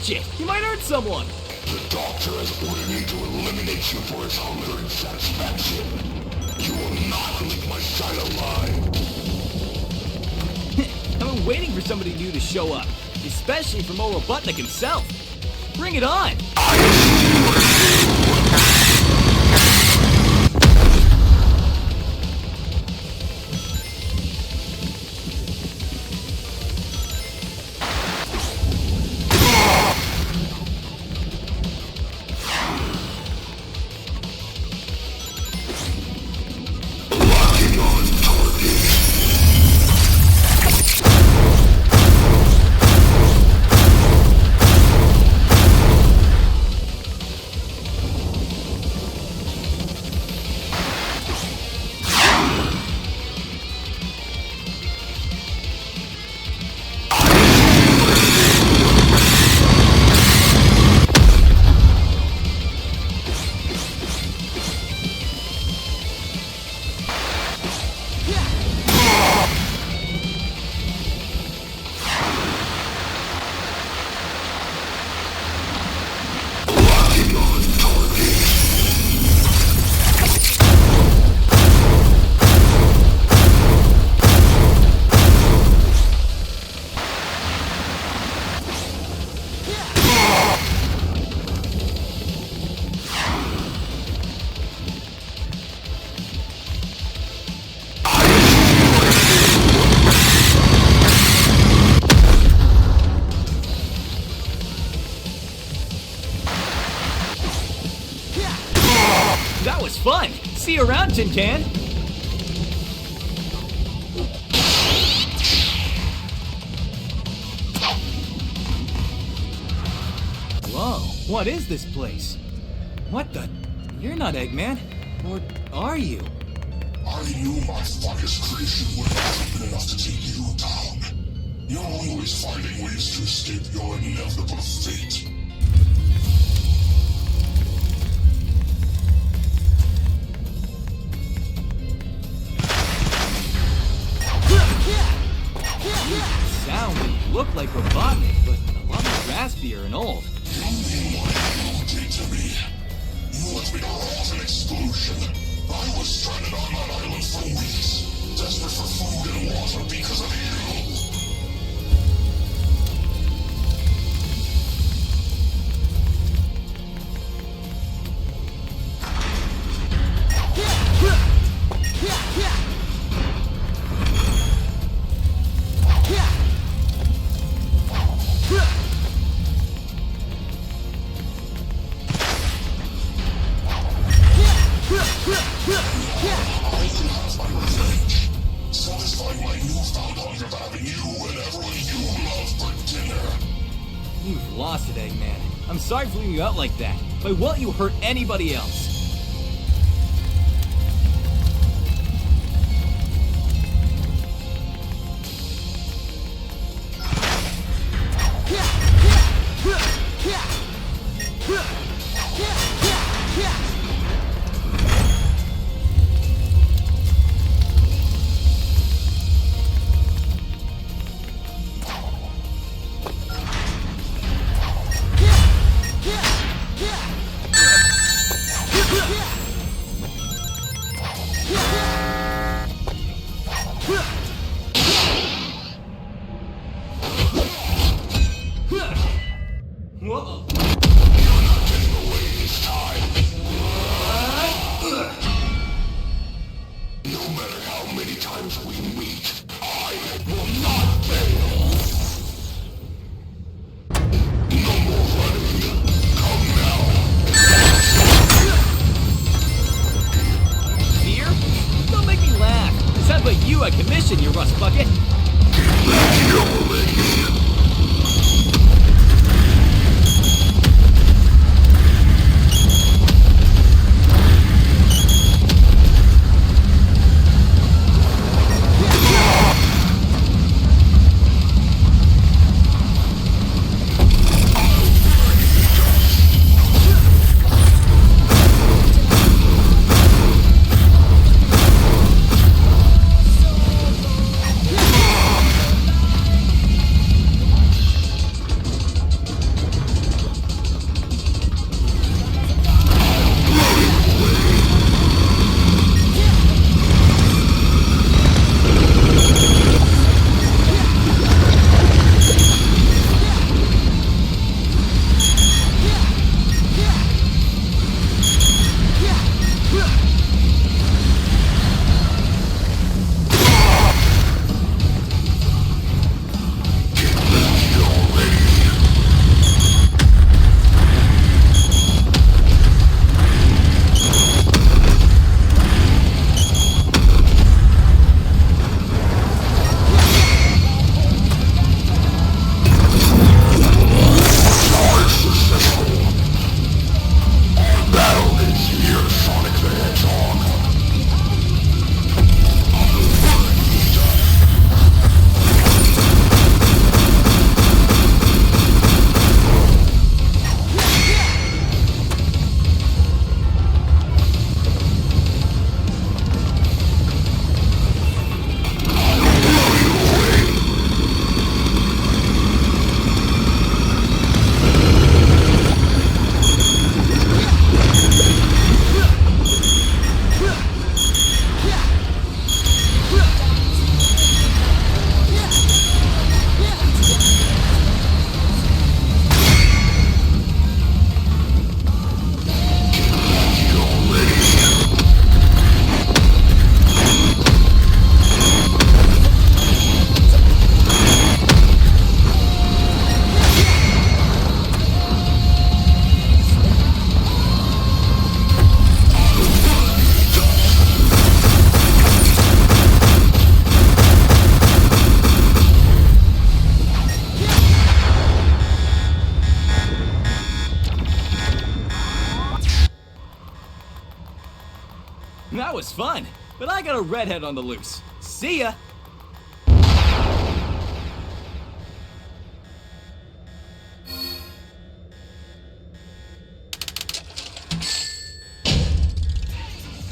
Watch it! You might hurt someone! The doctor has ordered me to eliminate you for his hunger and satisfaction. You will not leave my side alive. I've been waiting for somebody new to show up, especially from old Robotnik himself. Bring it on! That was fun! See you around, Tin Can! Whoa, what is this place? What the? You're not Eggman. Or are you? I knew my foggiest creation would not have been enough to take you down. You're always finding ways to escape your inevitable fate. Sound and look like Robotnik, but a lot more raspier and old. You mean what you did to me? You let me cause an explosion. I was stranded on that island for weeks, desperate for food and water because of you. I can have my revenge. Satisfying my newfound hunger of having you and everyone you love for dinner. You've lost it, Eggman. I'm sorry for leaving you out like that, but won't you hurt anybody else? Whoa. You're not getting away this time. No matter how many times we meet, I will not fail. No more running. Come now. Fear? Don't make me laugh. It sounds like you I commissioned, you rust bucket. That was fun, but I got a redhead on the loose. See ya!